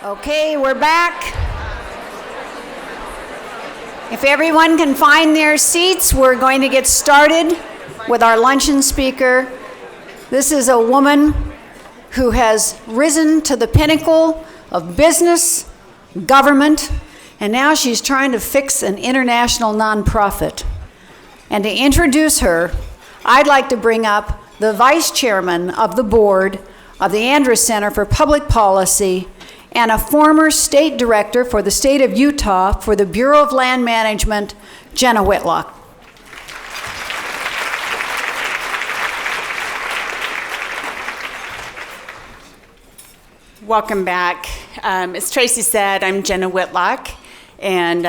Okay, we're back. If everyone can find their seats, we're going to get started with our luncheon speaker. This is a woman who has risen to the pinnacle of business, government, and now she's trying to fix an international nonprofit. And to introduce her, I'd like to bring up the vice chairman of the board of the Andrus Center for Public Policy and a former state director for the state of Utah for the Bureau of Land Management, Jenna Whitlock. Welcome back. As Tracy said, I'm Jenna Whitlock, and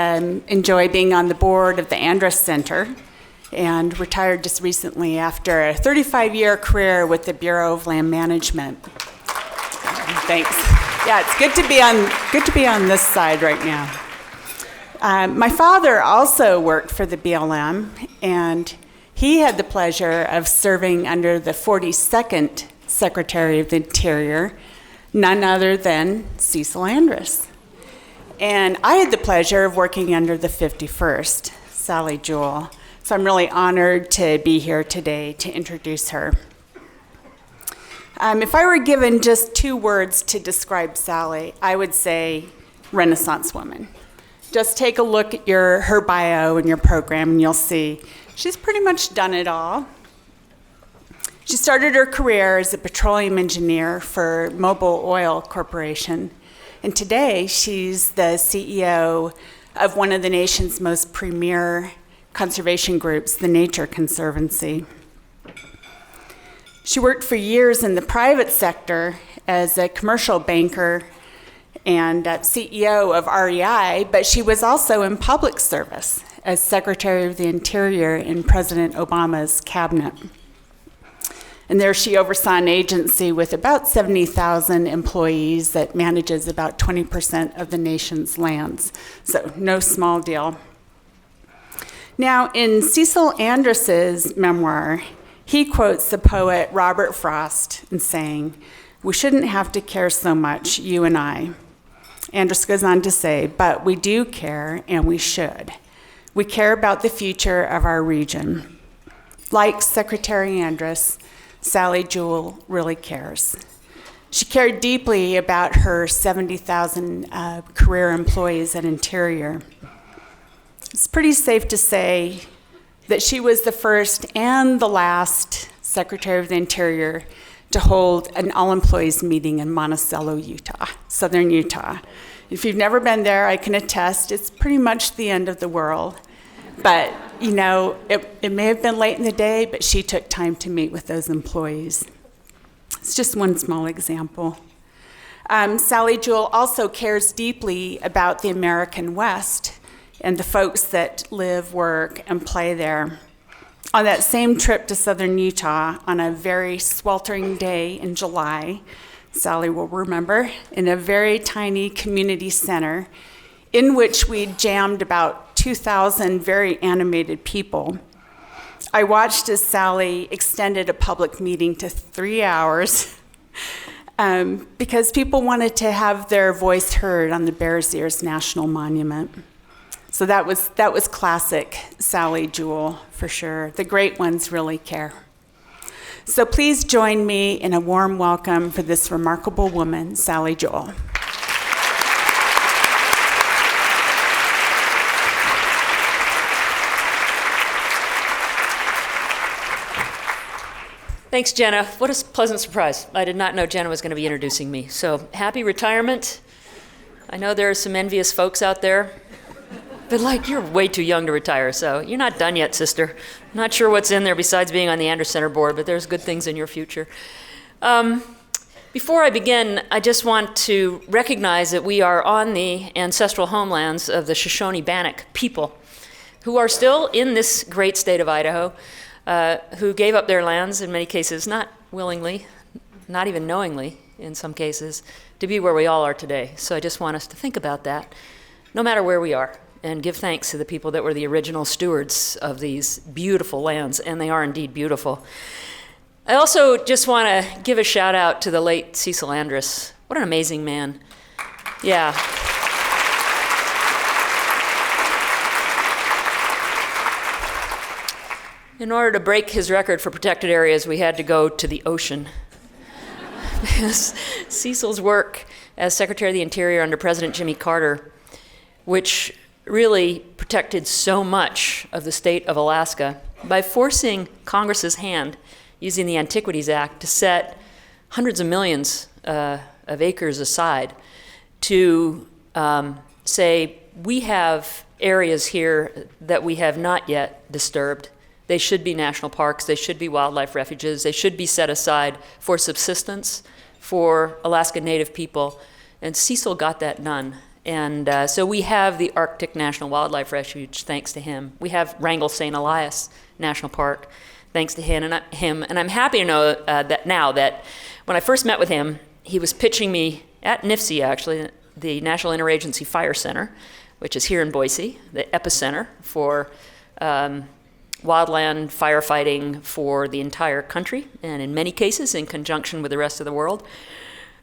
enjoy being on the board of the Andrus Center, and retired just recently after a 35-year career with the Bureau of Land Management. Thanks. Yeah, it's good to be on this side right now. My father also worked for the BLM, and he had the pleasure of serving under the 42nd Secretary of the Interior, none other than Cecil Andrus. And I had the pleasure of working under the 51st, Sally Jewell. So I'm really honored to be here today to introduce her. If I were given just two words to describe Sally, I would say Renaissance woman. Just take a look at her bio and your program, and you'll see she's pretty much done it all. She started her career as a petroleum engineer for Mobil Oil Corporation, and today she's the CEO of one of the nation's most premier conservation groups, the Nature Conservancy. She worked for years in the private sector as a commercial banker and CEO of REI, but she was also in public service as Secretary of the Interior in President Obama's cabinet. And there she oversaw an agency with about 70,000 employees that manages about 20% of the nation's lands. So no small deal. Now, in Cecil Andrus's memoir, he quotes the poet Robert Frost in saying, "We shouldn't have to care so much, you and I." Andrus goes on to say, "But we do care, and we should. We care about the future of our region." Like Secretary Andrus, Sally Jewell really cares. She cared deeply about her 70,000 career employees at Interior. It's pretty safe to say that she was the first and the last Secretary of the Interior to hold an all-employees meeting in Monticello, Utah, southern Utah. If you've never been there, I can attest it's pretty much the end of the world. But, you know, it may have been late in the day, but she took time to meet with those employees. It's just one small example. Sally Jewell also cares deeply about the American West and the folks that live, work, and play there. On that same trip to southern Utah, on a very sweltering day in July, Sally will remember, in a very tiny community center in which we jammed about 2,000 very animated people. I watched as Sally extended a public meeting to 3 hours because people wanted to have their voice heard on the Bears Ears National Monument. So that was classic Sally Jewell, for sure. The great ones really care. So please join me in a warm welcome for this remarkable woman, Sally Jewell. Thanks, Jenna. What a pleasant surprise. I did not know Jenna was going to be introducing me. So happy retirement. I know there are some envious folks out there. But you're way too young to retire, so you're not done yet, sister. I'm not sure what's in there besides being on the Andrus Center board, but there's good things in your future. Before I begin, I just want to recognize that we are on the ancestral homelands of the Shoshone-Bannock people, who are still in this great state of Idaho, who gave up their lands, in many cases, not willingly, not even knowingly, in some cases, to be where we all are today. So I just want us to think about that, no matter where we are, and give thanks to the people that were the original stewards of these beautiful lands, and they are indeed beautiful. I also just want to give a shout out to the late Cecil Andrus. What an amazing man. Yeah. In order to break his record for protected areas, we had to go to the ocean. Because Cecil's work as Secretary of the Interior under President Jimmy Carter, which really protected so much of the state of Alaska by forcing Congress's hand using the Antiquities Act to set hundreds of millions of acres aside to say, we have areas here that we have not yet disturbed. They should be national parks, they should be wildlife refuges, they should be set aside for subsistence for Alaska Native people. And Cecil got that done. And so we have the Arctic National Wildlife Refuge, thanks to him. We have Wrangell St. Elias National Park, thanks to him. And I'm happy to know that now that when I first met with him, he was pitching me at NIFC, actually, the National Interagency Fire Center, which is here in Boise, the epicenter for wildland firefighting for the entire country, and in many cases in conjunction with the rest of the world.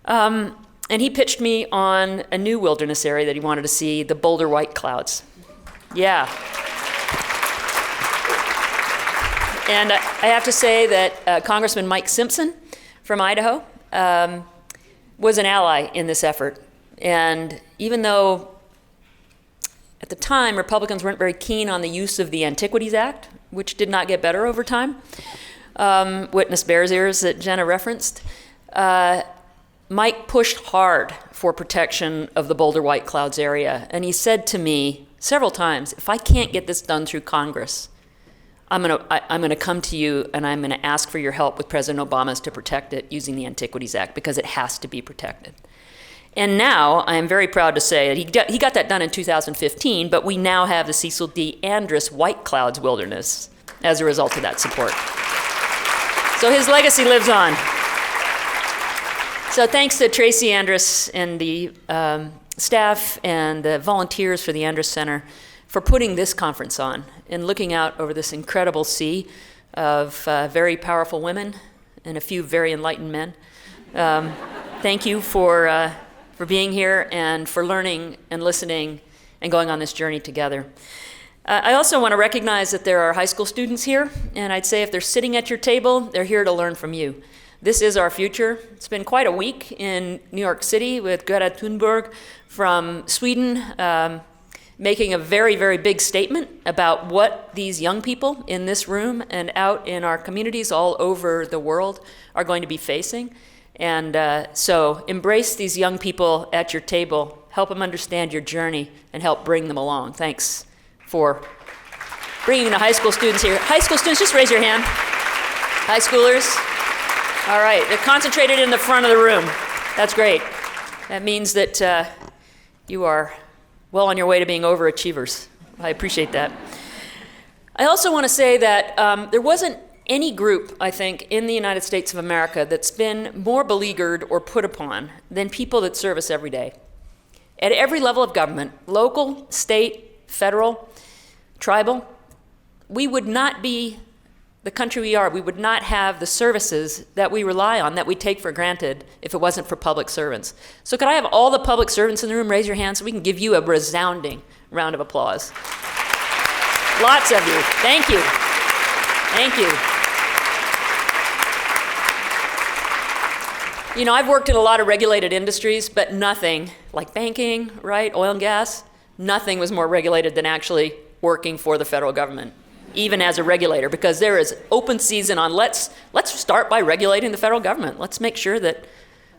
And he pitched me on a new wilderness area that he wanted to see, the Boulder White Clouds. Yeah. And I have to say that Congressman Mike Simpson from Idaho was an ally in this effort. And even though at the time Republicans weren't very keen on the use of the Antiquities Act, which did not get better over time, witness Bears Ears that Jenna referenced, Mike pushed hard for protection of the Boulder White Clouds area. And he said to me several times, if I can't get this done through Congress, I'm gonna come to you and I'm gonna ask for your help with President Obama's to protect it using the Antiquities Act, because it has to be protected. And now I am very proud to say that he got that done in 2015, but we now have the Cecil D. Andrus White Clouds Wilderness as a result of that support. So his legacy lives on. So thanks to Tracy Andrus and the staff and the volunteers for the Andrus Center for putting this conference on and looking out over this incredible sea of very powerful women and a few very enlightened men. Thank you for being here and for learning and listening and going on this journey together. I also want to recognize that there are high school students here, and I'd say if they're sitting at your table, they're here to learn from you. This is our future. It's been quite a week in New York City with Greta Thunberg from Sweden making a very, very big statement about what these young people in this room and out in our communities all over the world are going to be facing. And so embrace these young people at your table, help them understand your journey, and help bring them along. Thanks for bringing the high school students here. High school students, just raise your hand. High schoolers. All right, they're concentrated in the front of the room. That's great. That means that you are well on your way to being overachievers. I appreciate that. I also want to say that there wasn't any group, I think, in the United States of America that's been more beleaguered or put upon than people that serve us every day. At every level of government, local, state, federal, tribal, we would not be the country we are. We would not have the services that we rely on, that we take for granted, if it wasn't for public servants. So could I have all the public servants in the room raise your hands so we can give you a resounding round of applause? Lots of you. Thank you. Thank you. You know, I've worked in a lot of regulated industries, but nothing, like banking, right, oil and gas, nothing was more regulated than actually working for the federal government, even as a regulator, because there is open season on let's start by regulating the federal government. Let's make sure that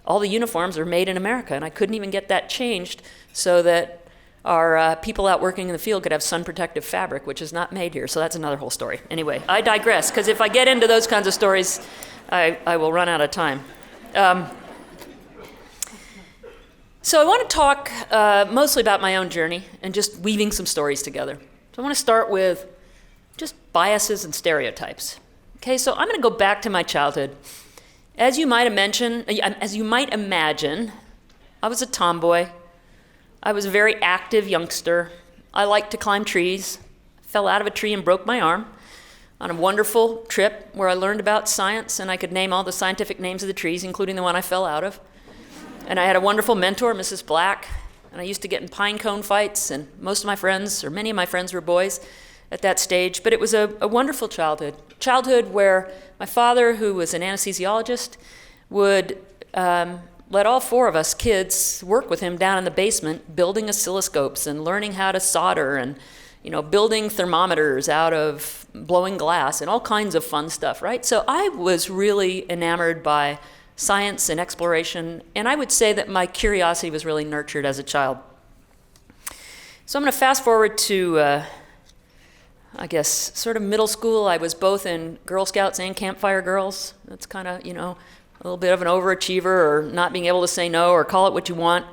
all the uniforms are made in America. And I couldn't even get that changed so that our people out working in the field could have sun protective fabric, which is not made here. So that's another whole story. Anyway, I digress, because if I get into those kinds of stories, I will run out of time. So I want to talk mostly about my own journey and just weaving some stories together. So I want to start with just biases and stereotypes. Okay, so I'm going to go back to my childhood. As you might imagine, I was a tomboy. I was a very active youngster. I liked to climb trees. Fell out of a tree and broke my arm on a wonderful trip where I learned about science, and I could name all the scientific names of the trees, including the one I fell out of. And I had a wonderful mentor, Mrs. Black, and I used to get in pine cone fights, and most of my friends, or many of my friends, were boys at that stage. But it was a wonderful childhood where my father, who was an anesthesiologist, would let all four of us kids work with him down in the basement, building oscilloscopes and learning how to solder and, building thermometers out of blowing glass and all kinds of fun stuff, right? So I was really enamored by science and exploration, and I would say that my curiosity was really nurtured as a child. So I'm going to fast forward to, sort of middle school. I was both in Girl Scouts and Campfire Girls. That's kind of, a little bit of an overachiever, or not being able to say no, or call it what you want.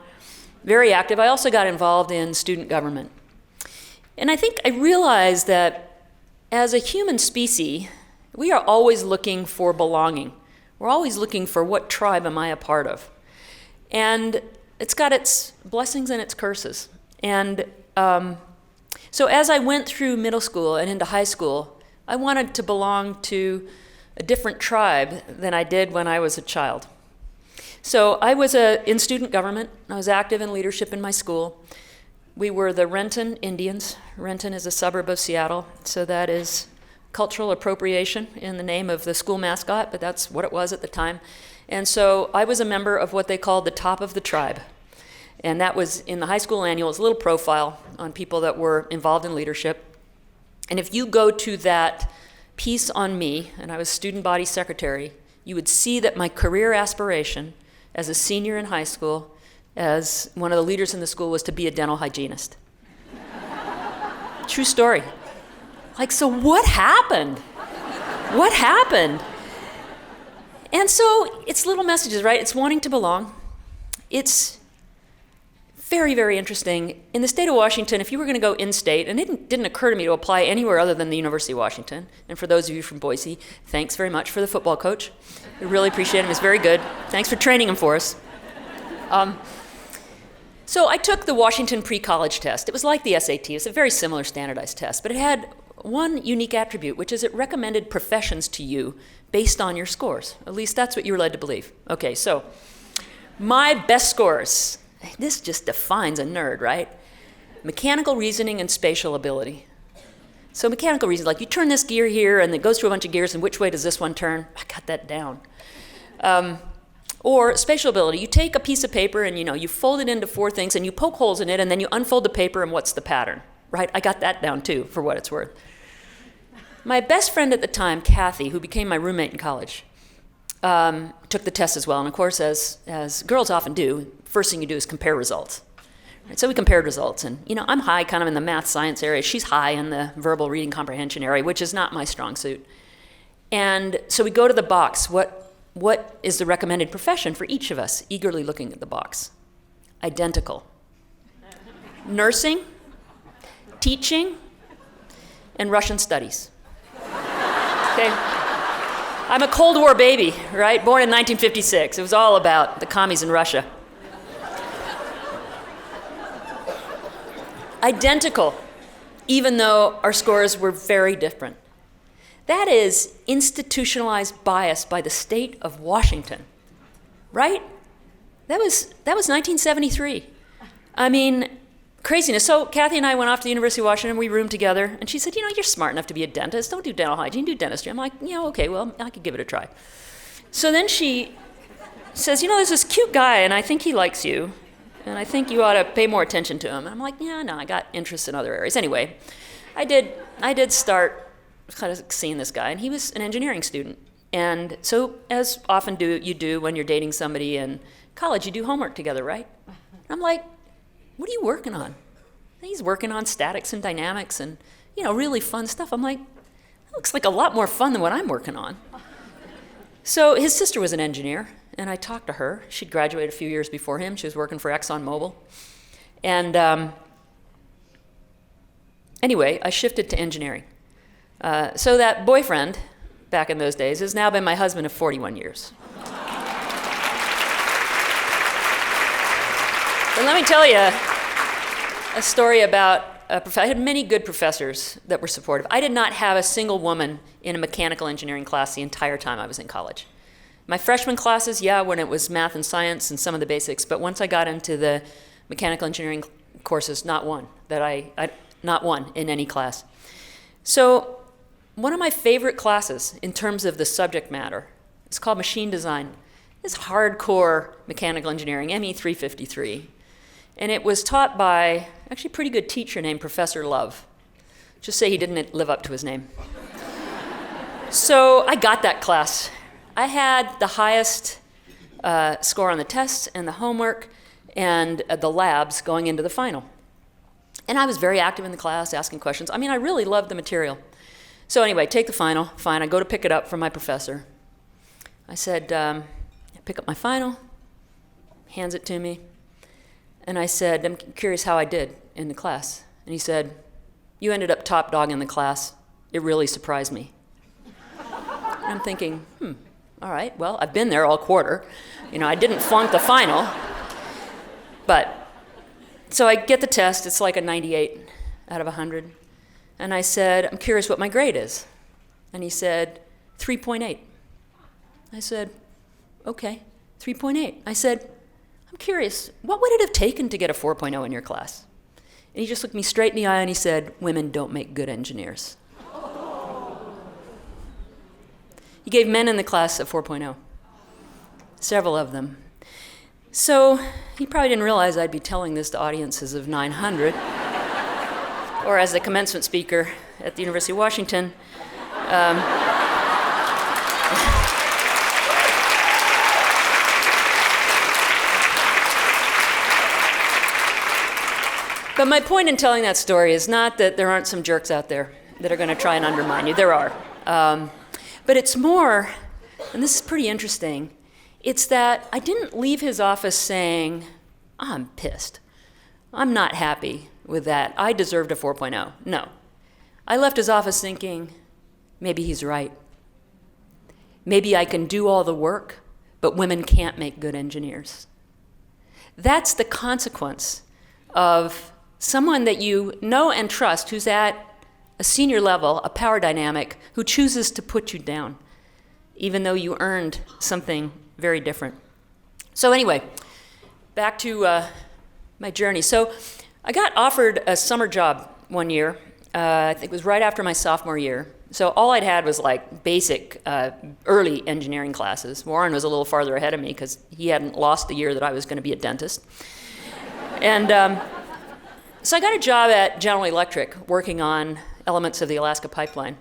Very active. I also got involved in student government. And I think I realized that as a human species, we are always looking for belonging. We're always looking for, what tribe am I a part of? And it's got its blessings and its curses. And so as I went through middle school and into high school, I wanted to belong to a different tribe than I did when I was a child. So I was in student government. I was active in leadership in my school. We were the Renton Indians. Renton is a suburb of Seattle, so that is cultural appropriation in the name of the school mascot, but that's what it was at the time. And so I was a member of what they called the Top of the Tribe. And that was in the high school annual. It's a little profile on people that were involved in leadership. And if you go to that piece on me, and I was student body secretary, you would see that my career aspiration as a senior in high school, as one of the leaders in the school, was to be a dental hygienist. True story. So what happened? What happened? And so it's little messages, right? It's wanting to belong. It's very, very interesting. In the state of Washington, if you were going to go in-state, and it didn't occur to me to apply anywhere other than the University of Washington, and for those of you from Boise, thanks very much for the football coach. We really appreciate him. He's very good. Thanks for training him for us. So I took the Washington pre-college test. It was like the SAT. It's a very similar standardized test, but it had one unique attribute, which is it recommended professions to you based on your scores. At least that's what you were led to believe. Okay, so my best scores, this just defines a nerd, right? Mechanical reasoning and spatial ability. So mechanical reasoning, like you turn this gear here and it goes through a bunch of gears, and which way does this one turn? I got that down. Or spatial ability, you take a piece of paper and you fold it into four things and you poke holes in it and then you unfold the paper and what's the pattern, right? I got that down too, for what it's worth. My best friend at the time, Kathy, who became my roommate in college, took the test as well. And of course, as girls often do, first thing you do is compare results. Right? So we compared results, and I'm high kind of in the math science area. She's high in the verbal reading comprehension area, which is not my strong suit. And so we go to the box. What is the recommended profession for each of us? Eagerly looking at the box. Identical. Nursing, teaching, and Russian studies. Okay. I'm a Cold War baby, right? Born in 1956. It was all about the commies in Russia. Identical, even though our scores were very different. That is institutionalized bias by the state of Washington, right? That was 1973. I mean, craziness. So Kathy and I went off to the University of Washington. We roomed together, and she said, you're smart enough to be a dentist. Don't do dental hygiene, do dentistry. I'm like, okay, well, I could give it a try. So then she says, there's this cute guy, and I think he likes you, and I think you ought to pay more attention to him. And I'm like, no, I got interests in other areas. Anyway, I did start kind of seeing this guy, and he was an engineering student. And so, as often you do when you're dating somebody in college, you do homework together, right? And I'm like, what are you working on? And he's working on statics and dynamics and, really fun stuff. I'm like, that looks like a lot more fun than what I'm working on. So his sister was an engineer, and I talked to her. She'd graduated a few years before him. She was working for ExxonMobil. And anyway, I shifted to engineering. So that boyfriend, back in those days, has now been my husband of 41 years. And let me tell you a story about I had many good professors that were supportive. I did not have a single woman in a mechanical engineering class the entire time I was in college. My freshman classes, when it was math and science and some of the basics, but once I got into the mechanical engineering courses, not one, not one in any class. So one of my favorite classes in terms of the subject matter, it's called machine design. It's hardcore mechanical engineering, ME 353. And it was taught by actually a pretty good teacher named Professor Love. Just say he didn't live up to his name. So I got that class. I had the highest score on the tests and the homework and the labs going into the final. And I was very active in the class, asking questions. I mean, I really loved the material. So anyway, take the final. Fine, I go to pick it up from my professor. I said, I pick up my final, hands it to me, and I said, I'm curious how I did in the class. And he said, you ended up top dog in the class. It really surprised me. And I'm thinking, all right, well, I've been there all quarter. I didn't flunk the final. But, so I get the test. It's like a 98 out of 100. And I said, I'm curious what my grade is. And he said, 3.8. I said, okay, 3.8. I said, I'm curious, what would it have taken to get a 4.0 in your class? And he just looked me straight in the eye and he said, women don't make good engineers. He gave men in the class a 4.0, several of them. So he probably didn't realize I'd be telling this to audiences of 900, or as the commencement speaker at the University of Washington. But my point in telling that story is not that there aren't some jerks out there that are going to try and undermine you. There are. But it's more, and this is pretty interesting, it's that I didn't leave his office saying, I'm pissed. I'm not happy with that. I deserved a 4.0. No. I left his office thinking, maybe he's right. Maybe I can do all the work, but women can't make good engineers. That's the consequence of someone that you know and trust who's at a senior level, a power dynamic, who chooses to put you down, even though you earned something very different. So anyway, back to my journey. So I got offered a summer job one year. I think it was right after my sophomore year. So all I'd had was like basic early engineering classes. Warren was a little farther ahead of me because he hadn't lost the year that I was going to be a dentist. And so I got a job at General Electric working on elements of the Alaska pipeline.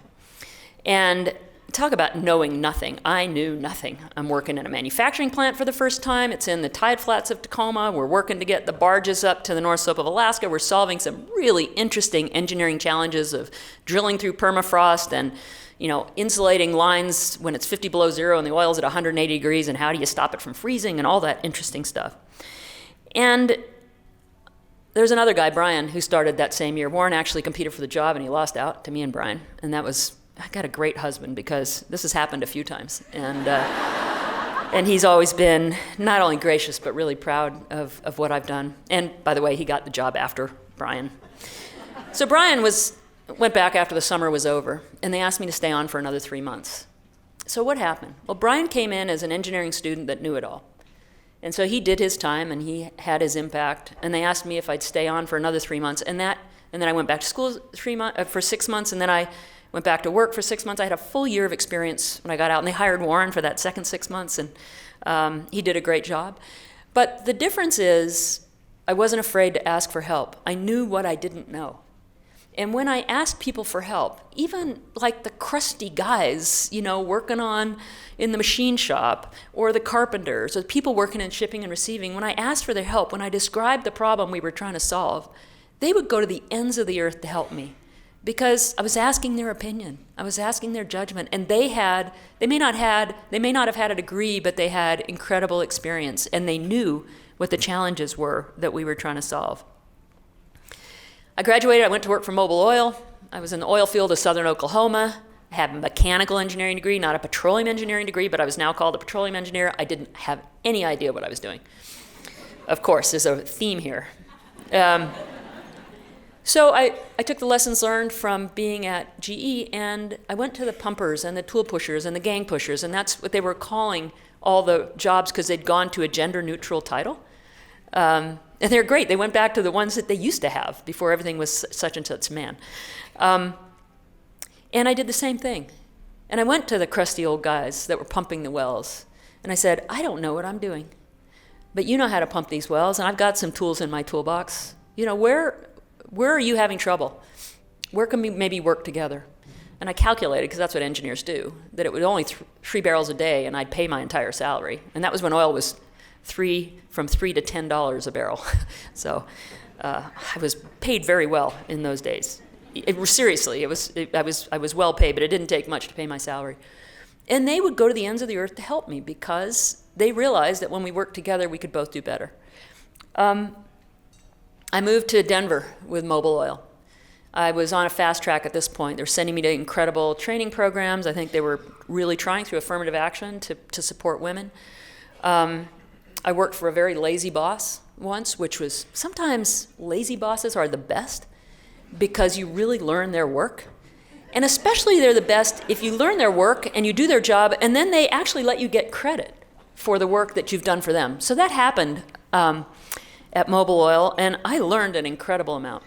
And talk about knowing nothing. I knew nothing. I'm working in a manufacturing plant for the first time. It's in the tide flats of Tacoma. We're working to get the barges up to the North Slope of Alaska. We're solving some really interesting engineering challenges of drilling through permafrost and insulating lines when it's 50 below zero and the oil's at 180 degrees, and how do you stop it from freezing and all that interesting stuff. And there's another guy, Brian, who started that same year. Warren actually competed for the job and he lost out to me and Brian. And that was, I got a great husband because this has happened a few times. And he's always been not only gracious, but really proud of what I've done. And by the way, he got the job after Brian. So Brian went back after the summer was over, and they asked me to stay on for another 3 months. So what happened? Well, Brian came in as an engineering student that knew it all. And so he did his time and he had his impact. And they asked me if I'd stay on for another 3 months. And then I went back to school for 6 months, and then I went back to work for 6 months. I had a full year of experience when I got out, and they hired Warren for that second 6 months, and he did a great job. But the difference is I wasn't afraid to ask for help. I knew what I didn't know. And when I asked people for help, even like the crusty guys, working in the machine shop, or the carpenters, or the people working in shipping and receiving, when I asked for their help, when I described the problem we were trying to solve, they would go to the ends of the earth to help me. Because I was asking their opinion, I was asking their judgment, and they may not have had a degree, but they had incredible experience, and they knew what the challenges were that we were trying to solve. I graduated, I went to work for Mobil Oil. I was in the oil field of southern Oklahoma. I had a mechanical engineering degree, not a petroleum engineering degree, but I was now called a petroleum engineer. I didn't have any idea what I was doing. Of course, there's a theme here. So I took the lessons learned from being at GE, and I went to the pumpers and the tool pushers and the gang pushers, and that's what they were calling all the jobs because they'd gone to a gender-neutral title. And And they're great. They went back to the ones that they used to have before everything was such and such man. And I did the same thing. And I went to the crusty old guys that were pumping the wells. And I said, I don't know what I'm doing, but you know how to pump these wells, and I've got some tools in my toolbox. You know, where are you having trouble? Where can we maybe work together? And I calculated, because that's what engineers do, that it would only 3 barrels a day, and I'd pay my entire salary. And that was when oil was from $3 to $10 a barrel. So I was paid very well in those days. Seriously, I was well paid, but it didn't take much to pay my salary. And they would go to the ends of the earth to help me because they realized that when we worked together, we could both do better. I moved to Denver with Mobil Oil. I was on a fast track at this point. They were sending me to incredible training programs. I think they were really trying through affirmative action to support women. I worked for a very lazy boss once, which was sometimes lazy bosses are the best because you really learn their work. And especially they're the best if you learn their work and you do their job, and then they actually let you get credit for the work that you've done for them. So that happened at Mobil Oil, and I learned an incredible amount.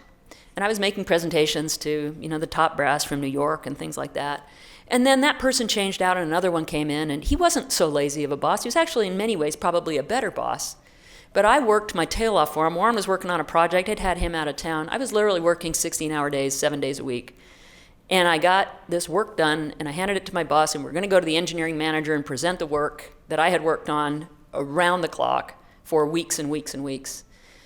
And I was making presentations to, the top brass from New York and things like that. And then that person changed out and another one came in, and he wasn't so lazy of a boss. He was actually in many ways probably a better boss. But I worked my tail off for him. Warren was working on a project. I'd had him out of town. I was literally working 16-hour days, 7 days a week. And I got this work done, and I handed it to my boss, and we're going to go to the engineering manager and present the work that I had worked on around the clock for weeks and weeks and weeks.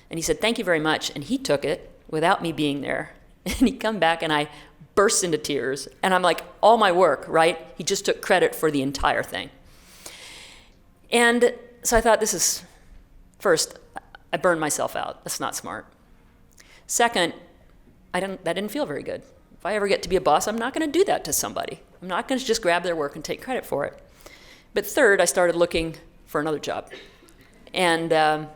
And he said, thank you very much. And he took it without me being there. And he come back, and I burst into tears. And I'm like, all my work, right? He just took credit for the entire thing. And so I thought, first, I burned myself out. That's not smart. Second, that didn't feel very good. If I ever get to be a boss, I'm not going to do that to somebody. I'm not going to just grab their work and take credit for it. But third, I started looking for another job. And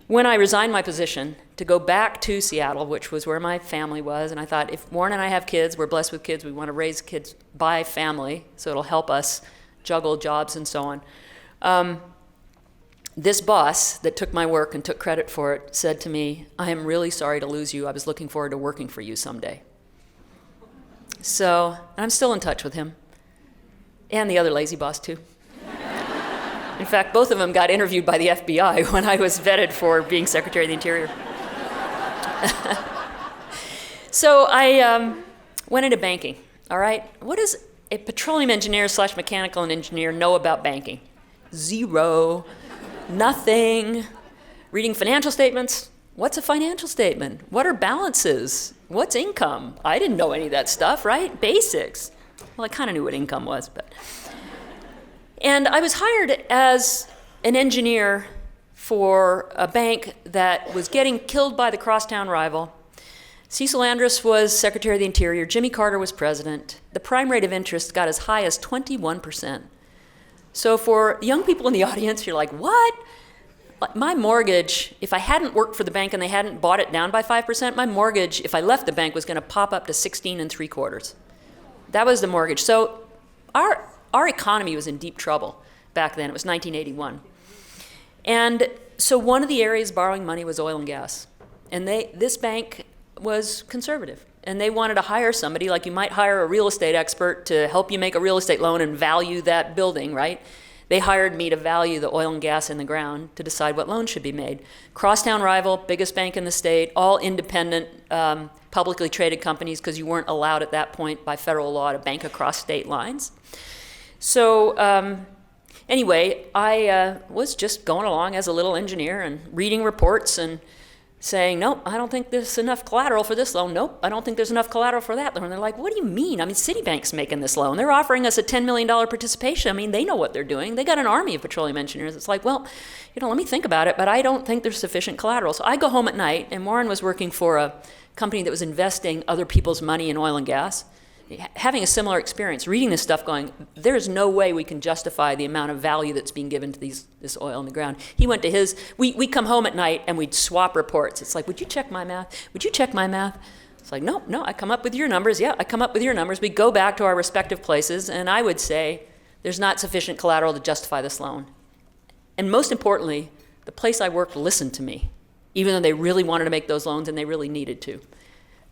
when I resigned my position to go back to Seattle, which was where my family was, and I thought, if Warren and I have kids, we're blessed with kids, we want to raise kids by family, so it'll help us juggle jobs and so on. This boss that took my work and took credit for it said to me, I am really sorry to lose you. I was looking forward to working for you someday. So, and I'm still in touch with him. And the other lazy boss, too. In fact, both of them got interviewed by the FBI when I was vetted for being Secretary of the Interior. So I went into banking, all right? What does a petroleum engineer / mechanical engineer know about banking? Zero, nothing. Reading financial statements. What's a financial statement? What are balances? What's income? I didn't know any of that stuff, right? Basics. Well, I kind of knew what income was, but. And I was hired as an engineer for a bank that was getting killed by the crosstown rival. Cecil Andrus was Secretary of the Interior. Jimmy Carter was president. The prime rate of interest got as high as 21%. So for young people in the audience, you're like, what? My mortgage, if I hadn't worked for the bank and they hadn't bought it down by 5%, my mortgage, if I left the bank, was going to pop up to 16 3/4. That was the mortgage. So our economy was in deep trouble back then. It was 1981. And so one of the areas borrowing money was oil and gas. And this bank was conservative. And they wanted to hire somebody, like you might hire a real estate expert to help you make a real estate loan and value that building, right? They hired me to value the oil and gas in the ground to decide what loans should be made. Crosstown rival, biggest bank in the state, all independent, publicly traded companies, because you weren't allowed at that point by federal law to bank across state lines. So anyway, I was just going along as a little engineer and reading reports and saying, nope, I don't think there's enough collateral for this loan. Nope, I don't think there's enough collateral for that loan. And they're like, what do you mean? I mean, Citibank's making this loan. They're offering us a $10 million participation. I mean, they know what they're doing. They got an army of petroleum engineers. It's like, well, let me think about it, but I don't think there's sufficient collateral. So I go home at night, and Warren was working for a company that was investing other people's money in oil and gas, having a similar experience, reading this stuff going, there's no way we can justify the amount of value that's being given to this oil in the ground. He went to his, we come home at night and we'd swap reports. It's like, would you check my math? Would you check my math? It's like, no, I come up with your numbers. Yeah, I come up with your numbers. We go back to our respective places, and I would say there's not sufficient collateral to justify this loan. And most importantly, the place I worked listened to me. even though they really wanted to make those loans and they really needed to.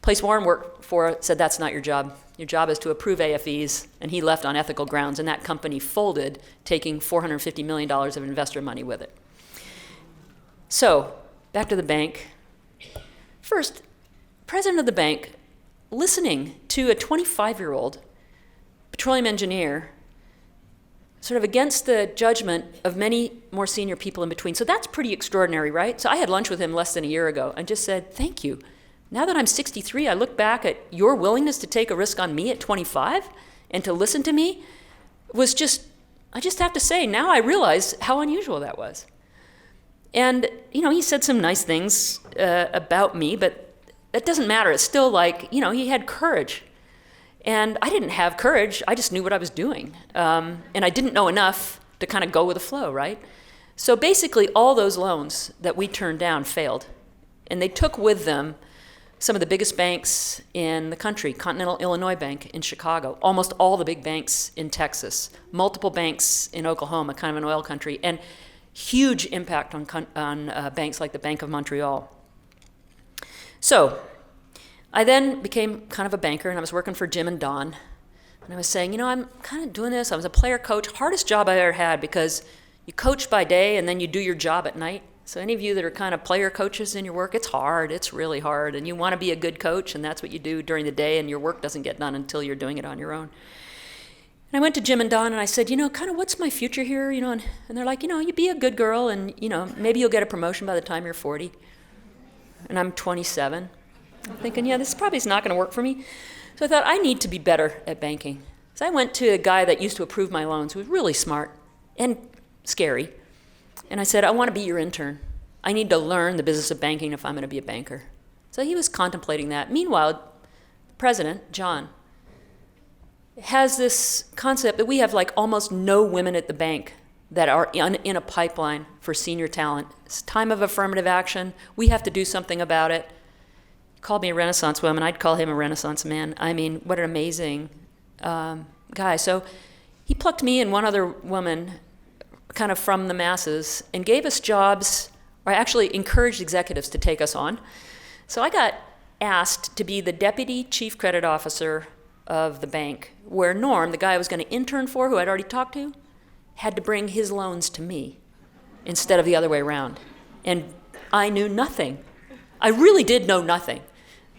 Place Warren worked for said, that's not your job. Your job is to approve AFEs, and he left on ethical grounds, and that company folded, taking $450 million of investor money with it. So, back to the bank. First, president of the bank, listening to a 25-year-old petroleum engineer, sort of against the judgment of many more senior people in between. So that's pretty extraordinary, right? So I had lunch with him less than a year ago and just said, thank you. Now that I'm 63, I look back at your willingness to take a risk on me at 25 and to listen to me was just, I just have to say, now I realize how unusual that was. And, he said some nice things about me, but that doesn't matter. It's still like, he had courage. And I didn't have courage. I just knew what I was doing. And I didn't know enough to kind of go with the flow, right? So basically, all those loans that we turned down failed. And they took with them some of the biggest banks in the country, Continental Illinois Bank in Chicago, almost all the big banks in Texas, multiple banks in Oklahoma, kind of an oil country, and huge impact on banks like the Bank of Montreal. So I then became kind of a banker, and I was working for Jim and Don. And I was saying, I'm kind of doing this. I was a player coach, hardest job I ever had, because you coach by day and then you do your job at night. So any of you that are kind of player coaches in your work, it's hard. It's really hard. And you want to be a good coach, and that's what you do during the day, and your work doesn't get done until you're doing it on your own. And I went to Jim and Don, and I said, kind of what's my future here? And they're like, you be a good girl, and, maybe you'll get a promotion by the time you're 40. And I'm 27. I'm thinking, this probably is not going to work for me. So I thought, I need to be better at banking. So I went to a guy that used to approve my loans, who was really smart and scary. And I said, I want to be your intern. I need to learn the business of banking if I'm going to be a banker. So he was contemplating that. Meanwhile, the president, John, has this concept that we have like almost no women at the bank that are in a pipeline for senior talent. It's time of affirmative action. We have to do something about it. He called me a Renaissance woman. I'd call him a Renaissance man. I mean, what an amazing guy. So he plucked me and one other woman kind of from the masses and gave us jobs, or actually encouraged executives to take us on. So I got asked to be the deputy chief credit officer of the bank, where Norm, the guy I was going to intern for, who I'd already talked to, had to bring his loans to me instead of the other way around. And I knew nothing. I really did know nothing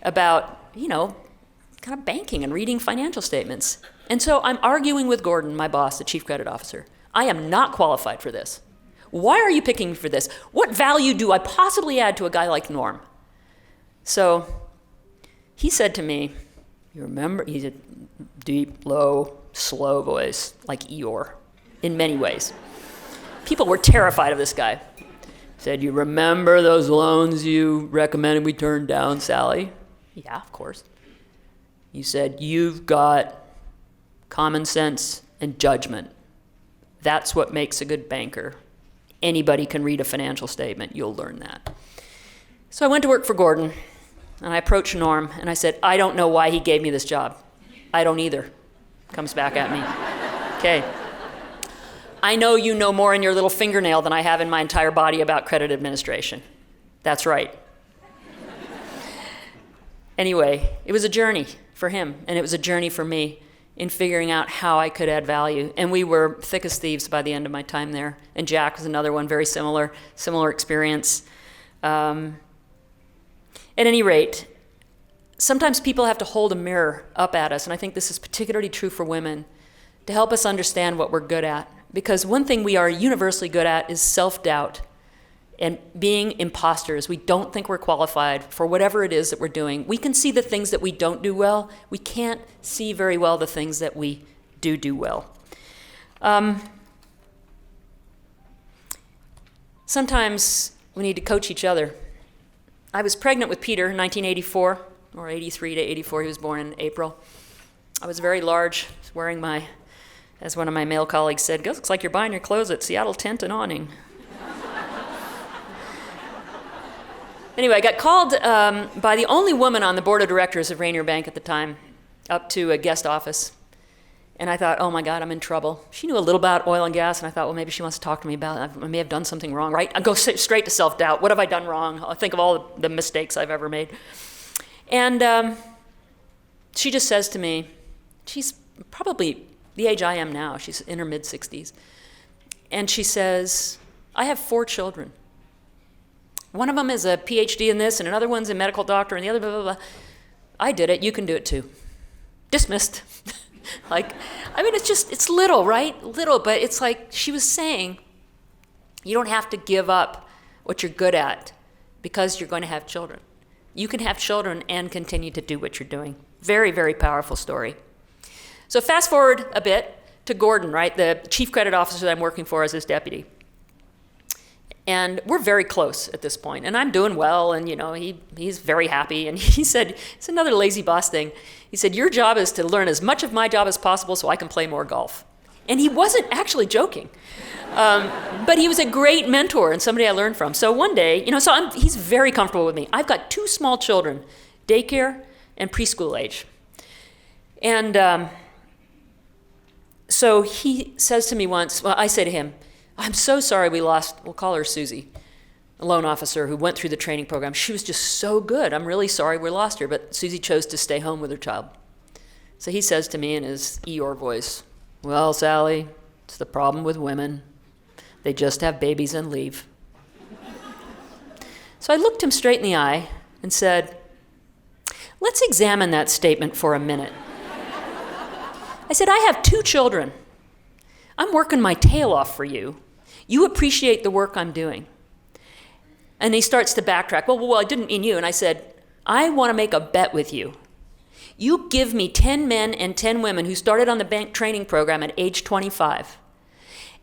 about, kind of banking and reading financial statements. And so I'm arguing with Gordon, my boss, the chief credit officer. I am not qualified for this. Why are you picking me for this? What value do I possibly add to a guy like Norm? So he said to me, you remember, he's a deep, low, slow voice, like Eeyore, in many ways. People were terrified of this guy. Said, you remember those loans you recommended we turn down, Sally? Yeah, of course. You said, you've got common sense and judgment. That's what makes a good banker. Anybody can read a financial statement. You'll learn that. So I went to work for Gordon, and I approached Norm, and I said, I don't know why he gave me this job. I don't either. Comes back at me. Okay. I know you know more in your little fingernail than I have in my entire body about credit administration. That's right. Anyway, it was a journey for him, and it was a journey for me in figuring out how I could add value. And we were thick as thieves by the end of my time there. And Jack was another one, very similar experience. At any rate, sometimes people have to hold a mirror up at us, and I think this is particularly true for women, to help us understand what we're good at. Because one thing we are universally good at is self-doubt and being imposters. We don't think we're qualified for whatever it is that we're doing. We can see the things that we don't do well. We can't see very well the things that we do well. Sometimes we need to coach each other. I was pregnant with Peter in 1984, or 83 to 84. He was born in April. I was very large, I was wearing my, as one of my male colleagues said, looks like you're buying your clothes at Seattle Tent and Awning. Anyway, I got called by the only woman on the board of directors of Rainier Bank at the time up to a guest office. And I thought, oh my God, I'm in trouble. She knew a little about oil and gas, and I thought, well, maybe she wants to talk to me about it. I may have done something wrong, right? I go straight to self-doubt. What have I done wrong? I think of all the mistakes I've ever made. And she just says to me, she's probably the age I am now. She's in her mid-60s. And she says, I have 4 children. One of them is a PhD in this, and another one's a medical doctor, and the other blah, blah, blah. I did it. You can do it too. Dismissed. Like, I mean, it's little, right? Little, but it's like she was saying, you don't have to give up what you're good at because you're going to have children. You can have children and continue to do what you're doing. Very, very powerful story. So fast forward a bit to Gordon, right? The chief credit officer that I'm working for as his deputy. And we're very close at this point, and I'm doing well, and he's very happy. And he said, it's another lazy boss thing. He said, your job is to learn as much of my job as possible so I can play more golf. And he wasn't actually joking, but he was a great mentor and somebody I learned from. So one day, he's very comfortable with me. I've got 2 small children, daycare and preschool age. And so he says to me once, well, I say to him, I'm so sorry we lost, we'll call her Susie, a loan officer who went through the training program. She was just so good. I'm really sorry we lost her, but Susie chose to stay home with her child. So he says to me in his Eeyore voice, well, Sally, it's the problem with women. They just have babies and leave. So I looked him straight in the eye and said, let's examine that statement for a minute. I said, I have 2 children. I'm working my tail off for you. You appreciate the work I'm doing. And he starts to backtrack. Well, I didn't mean you. And I said, I want to make a bet with you. You give me 10 men and 10 women who started on the bank training program at age 25,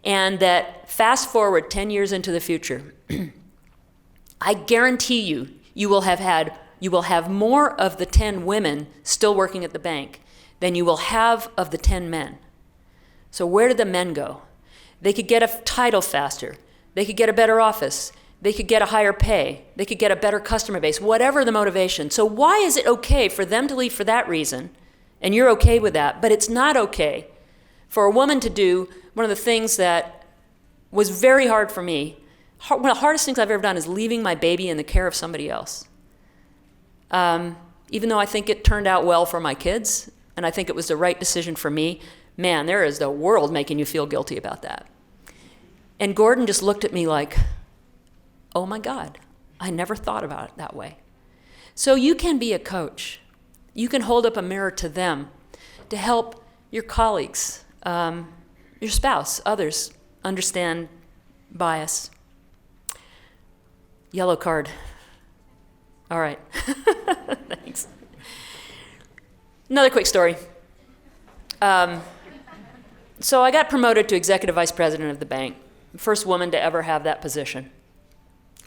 and that fast forward 10 years into the future, I guarantee you will have more of the 10 women still working at the bank than you will have of the 10 men. So where did the men go? They could get a title faster. They could get a better office. They could get a higher pay. They could get a better customer base, whatever the motivation. So why is it okay for them to leave for that reason, and you're okay with that, but it's not okay for a woman to do one of the things that was very hard for me. One of the hardest things I've ever done is leaving my baby in the care of somebody else. Even though I think it turned out well for my kids, and I think it was the right decision for me, man, there is the world making you feel guilty about that. And Gordon just looked at me like, oh my God, I never thought about it that way. So you can be a coach. You can hold up a mirror to them to help your colleagues, your spouse, others understand bias. Yellow card. All right. Thanks. Another quick story. So I got promoted to executive vice president of the bank, first woman to ever have that position.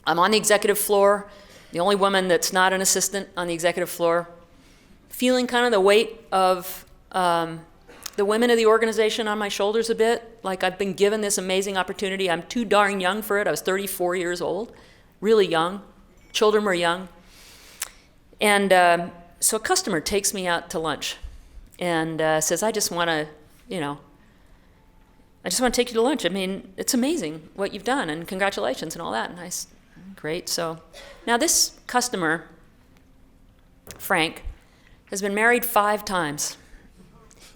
I'm on the executive floor, the only woman that's not an assistant on the executive floor, feeling kind of the weight of the women of the organization on my shoulders a bit, like I've been given this amazing opportunity. I'm too darn young for it. I was 34 years old, really young. Children were young. And so a customer takes me out to lunch and says, I just want to take you to lunch. I mean, it's amazing what you've done, and congratulations and all that. And I said, great. So now this customer, Frank, has been married 5 times.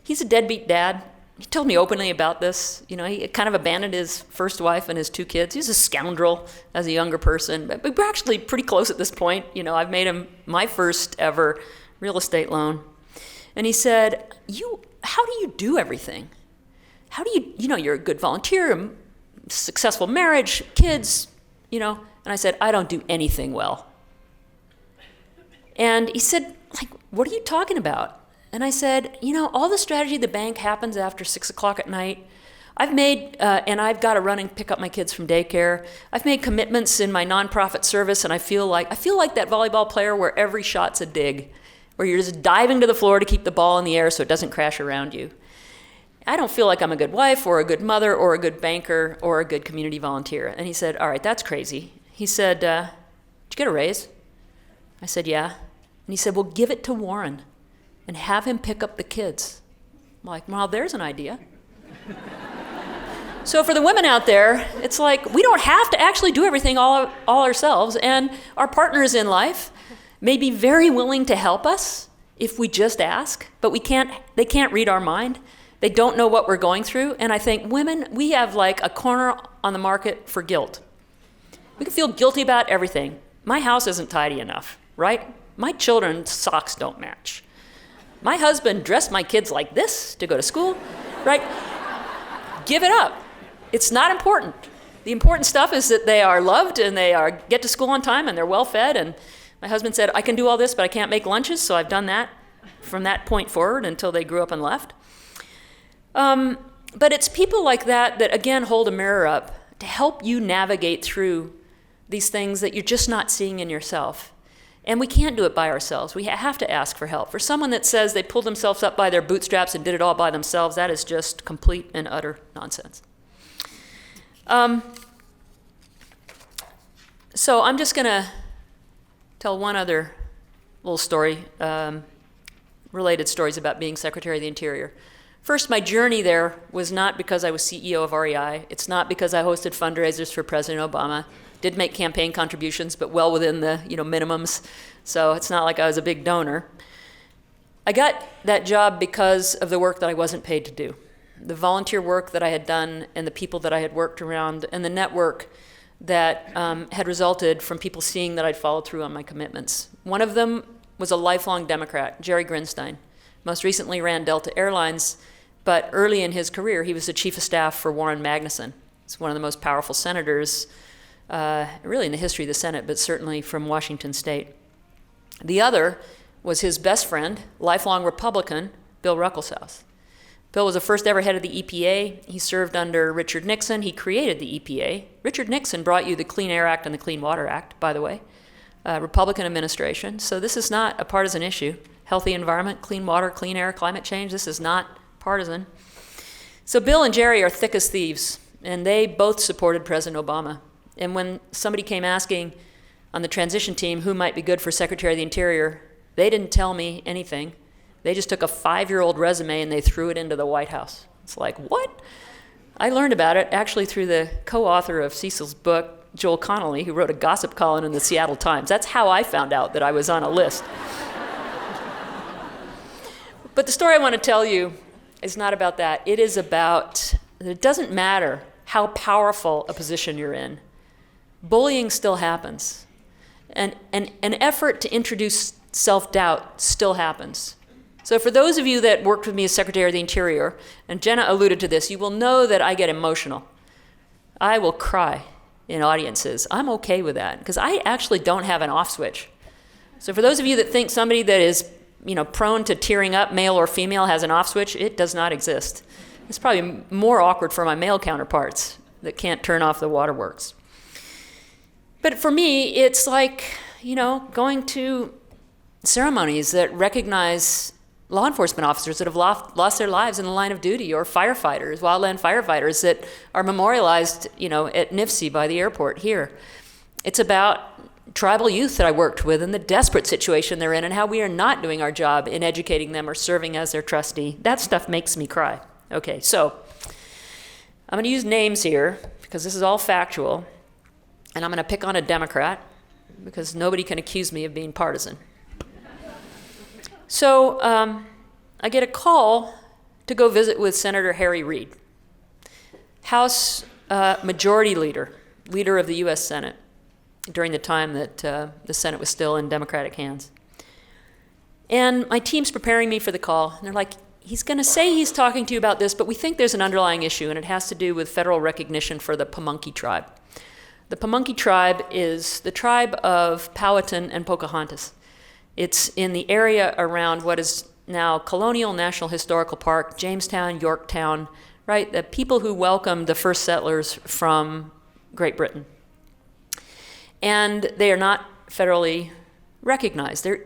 He's a deadbeat dad. He told me openly about this. He kind of abandoned his first wife and his 2 kids. He's a scoundrel as a younger person, but we're actually pretty close at this point. I've made him my first ever real estate loan. And he said, how do you do everything? How do you're a good volunteer, a successful marriage, kids, And I said, I don't do anything well. And he said, what are you talking about? And I said, all the strategy of the bank happens after 6 o'clock at night. I've made, and I've got to run and pick up my kids from daycare. I've made commitments in my nonprofit service, and I feel like that volleyball player where every shot's a dig, where you're just diving to the floor to keep the ball in the air so it doesn't crash around you. I don't feel like I'm a good wife or a good mother or a good banker or a good community volunteer. And he said, all right, that's crazy. He said, did you get a raise? I said, yeah. And he said, well, give it to Warren and have him pick up the kids. I'm like, well, there's an idea. So for the women out there, it's like we don't have to actually do everything all ourselves, and our partners in life may be very willing to help us if we just ask, but they can't read our mind. They don't know what we're going through, and I think women, we have like a corner on the market for guilt. We can feel guilty about everything. My house isn't tidy enough, right? My children's socks don't match. My husband dressed my kids like this to go to school, right? Give it up. It's not important. The important stuff is that they are loved and they get to school on time and they're well fed. And my husband said, I can do all this, but I can't make lunches, so I've done that from that point forward until they grew up and left. But it's people like that that, again, hold a mirror up to help you navigate through these things that you're just not seeing in yourself. And we can't do it by ourselves. We have to ask for help. For someone that says they pulled themselves up by their bootstraps and did it all by themselves, that is just complete and utter nonsense. So I'm just going to tell one other little story, related stories about being Secretary of the Interior. First, my journey there was not because I was CEO of REI. It's not because I hosted fundraisers for President Obama. Did make campaign contributions, but well within the minimums. So it's not like I was a big donor. I got that job because of the work that I wasn't paid to do. The volunteer work that I had done and the people that I had worked around and the network that had resulted from people seeing that I'd followed through on my commitments. One of them was a lifelong Democrat, Jerry Grinstein. Most recently ran Delta Airlines, but early in his career, he was the chief of staff for Warren Magnuson. He's one of the most powerful senators, really in the history of the Senate, but certainly from Washington State. The other was his best friend, lifelong Republican, Bill Ruckelshaus. Bill was the first ever head of the EPA. He served under Richard Nixon. He created the EPA. Richard Nixon brought you the Clean Air Act and the Clean Water Act, by the way. Republican administration. So this is not a partisan issue. Healthy environment, clean water, clean air, climate change, this is not partisan. So Bill and Jerry are thick as thieves, and they both supported President Obama. And when somebody came asking on the transition team who might be good for Secretary of the Interior, they didn't tell me anything. They just took a 5-year-old resume and they threw it into the White House. It's like, what? I learned about it actually through the co-author of Cecil's book, Jewell Connolly, who wrote a gossip column in the Seattle Times. That's how I found out that I was on a list. But the story I want to tell you is not about that. It is about, it doesn't matter how powerful a position you're in. Bullying still happens. And an effort to introduce self-doubt still happens. So for those of you that worked with me as Secretary of the Interior, and Jenna alluded to this, you will know that I get emotional. I will cry in audiences. I'm okay with that, because I actually don't have an off switch. So for those of you that think somebody that is prone to tearing up, male or female, has an off switch, it does not exist. It's probably more awkward for my male counterparts that can't turn off the waterworks. But for me, it's like, going to ceremonies that recognize law enforcement officers that have lost their lives in the line of duty, or firefighters, wildland firefighters that are memorialized, at NIFC by the airport here. It's about tribal youth that I worked with and the desperate situation they're in and how we are not doing our job in educating them or serving as their trustee. That stuff makes me cry. Okay, so I'm going to use names here because this is all factual, and I'm going to pick on a Democrat because nobody can accuse me of being partisan. So I get a call to go visit with Senator Harry Reid, House Majority Leader of the U.S. Senate, during the time that the Senate was still in Democratic hands. And my team's preparing me for the call, and they're like, he's going to say he's talking to you about this, but we think there's an underlying issue, and it has to do with federal recognition for the Pamunkey tribe. The Pamunkey tribe is the tribe of Powhatan and Pocahontas. It's in the area around what is now Colonial National Historical Park, Jamestown, Yorktown, right? The people who welcomed the first settlers from Great Britain. And they are not federally recognized. There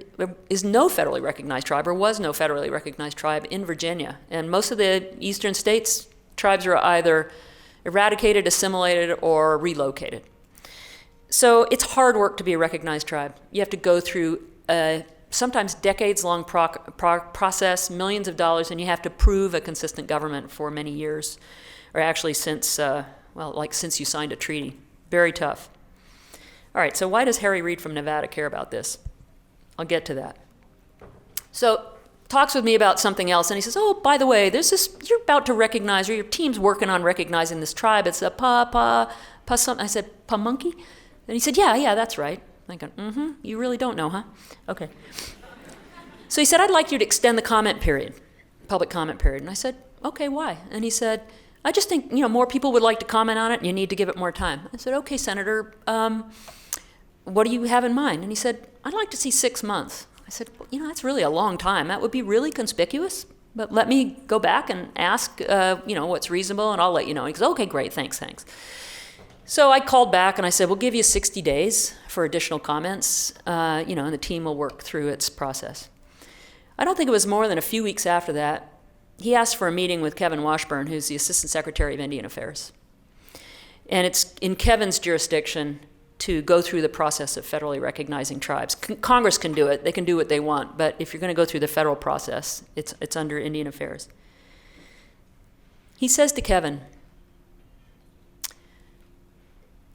is no federally recognized tribe, or was no federally recognized tribe in Virginia. And most of the eastern states, tribes are either eradicated, assimilated, or relocated. So it's hard work to be a recognized tribe. You have to go through a sometimes decades-long process, millions of dollars, and you have to prove a consistent government for many years, or actually since, since you signed a treaty. Very tough. All right, so why does Harry Reid from Nevada care about this? I'll get to that. So, talks with me about something else, and he says, oh, by the way, you're about to recognize, or your team's working on recognizing this tribe. It's a something. I said, Pamunkey? And he said, yeah, that's right. I go, you really don't know, huh? Okay. So he said, I'd like you to extend the comment period, public comment period. And I said, okay, why? And he said, I just think, more people would like to comment on it, and you need to give it more time. I said, okay, Senator, what do you have in mind? And he said, I'd like to see 6 months. I said, well, that's really a long time. That would be really conspicuous, but let me go back and ask, what's reasonable, and I'll let you know. He goes, okay, great, thanks. So I called back and I said, we'll give you 60 days for additional comments, and the team will work through its process. I don't think it was more than a few weeks after that, he asked for a meeting with Kevin Washburn, who's the Assistant Secretary of Indian Affairs. And it's in Kevin's jurisdiction to go through the process of federally recognizing tribes. Congress can do it. They can do what they want. But if you're going to go through the federal process, it's under Indian Affairs. He says to Kevin,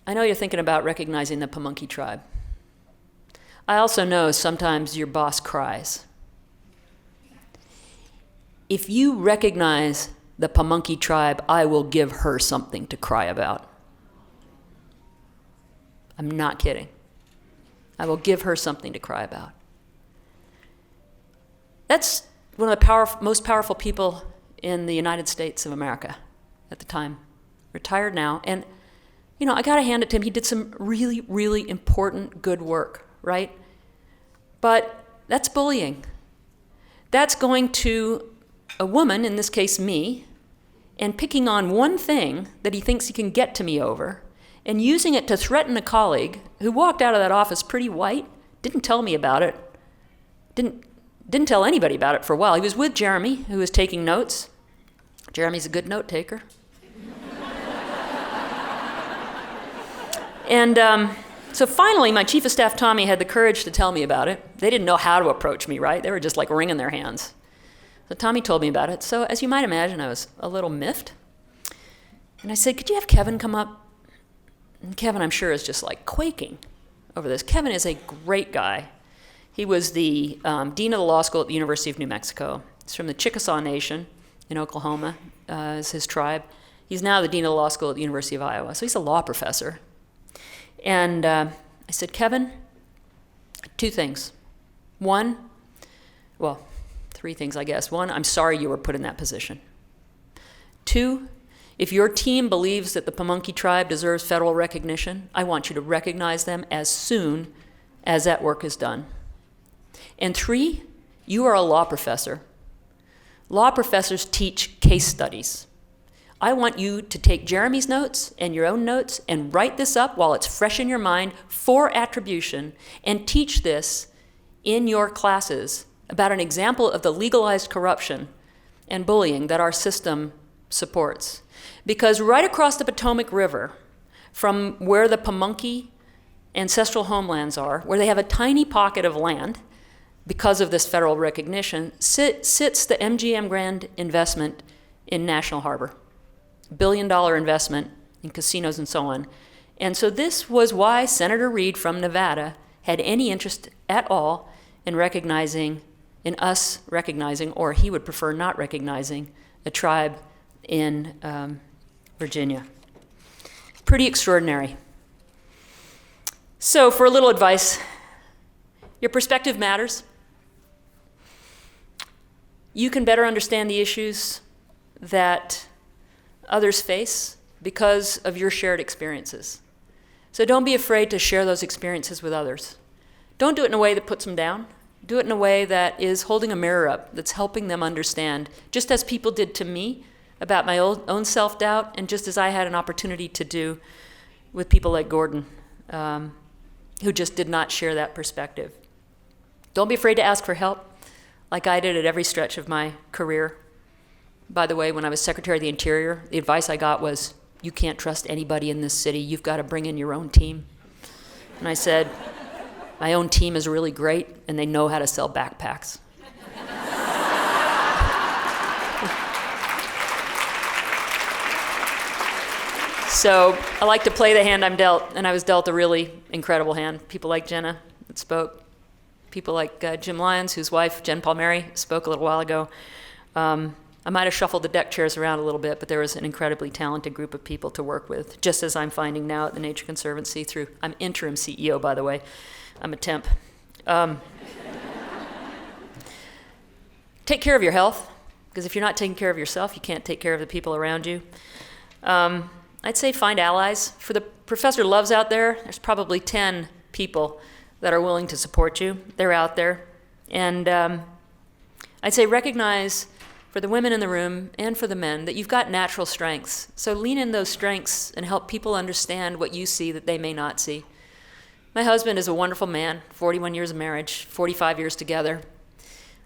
I know you're thinking about recognizing the Pamunkey tribe. I also know sometimes your boss cries. If you recognize the Pamunkey tribe, I will give her something to cry about. I'm not kidding. I will give her something to cry about. That's one of the most powerful people in the United States of America at the time. Retired now. And, I got to hand it to him. He did some really, really important good work, right? But that's bullying. That's going to a woman, in this case me, and picking on one thing that he thinks he can get to me over, and using it to threaten a colleague who walked out of that office pretty white, didn't tell me about it, didn't tell anybody about it for a while. He was with Jeremy, who was taking notes. Jeremy's a good note taker. And so finally, my chief of staff, Tommy, had the courage to tell me about it. They didn't know how to approach me, right? They were just like wringing their hands. So Tommy told me about it. So as you might imagine, I was a little miffed. And I said, could you have Kevin come up? And Kevin, I'm sure, is just like quaking over this. Kevin is a great guy. He was the dean of the law school at the University of New Mexico. He's from the Chickasaw Nation in Oklahoma, is his tribe. He's now the dean of the law school at the University of Iowa. So he's a law professor. And I said, Kevin, 2 things. 3 things, I guess. 1, I'm sorry you were put in that position. 2, if your team believes that the Pamunkey tribe deserves federal recognition, I want you to recognize them as soon as that work is done. And 3, you are a law professor. Law professors teach case studies. I want you to take Jeremy's notes and your own notes and write this up while it's fresh in your mind for attribution, and teach this in your classes about an example of the legalized corruption and bullying that our system supports. Because right across the Potomac River, from where the Pamunkey ancestral homelands are, where they have a tiny pocket of land because of this federal recognition, sits the MGM Grand investment in National Harbor. $1 billion investment in casinos and so on. And so this was why Senator Reid from Nevada had any interest at all in us recognizing, or he would prefer not recognizing, a tribe in Virginia. Pretty extraordinary. So for a little advice, your perspective matters. You can better understand the issues that others face because of your shared experiences. So don't be afraid to share those experiences with others. Don't do it in a way that puts them down. Do it in a way that is holding a mirror up, that's helping them understand, just as people did to me about my own self-doubt, and just as I had an opportunity to do with people like Gordon, who just did not share that perspective. Don't be afraid to ask for help, like I did at every stretch of my career. By the way, when I was Secretary of the Interior, the advice I got was, you can't trust anybody in this city. You've got to bring in your own team. And I said, My own team is really great, and they know how to sell backpacks. So I like to play the hand I'm dealt, and I was dealt a really incredible hand. People like Jenna that spoke, people like Jim Lyons, whose wife, Jen Palmieri, spoke a little while ago. I might have shuffled the deck chairs around a little bit, but there was an incredibly talented group of people to work with, just as I'm finding now at the Nature Conservancy through, I'm interim CEO, by the way. I'm a temp. Take care of your health, because if you're not taking care of yourself, you can't take care of the people around you. I'd say find allies. For the Professor Loves out there's probably 10 people that are willing to support you. They're out there. And I'd say recognize for the women in the room and for the men that you've got natural strengths. So lean in those strengths and help people understand what you see that they may not see. My husband is a wonderful man, 41 years of marriage, 45 years together.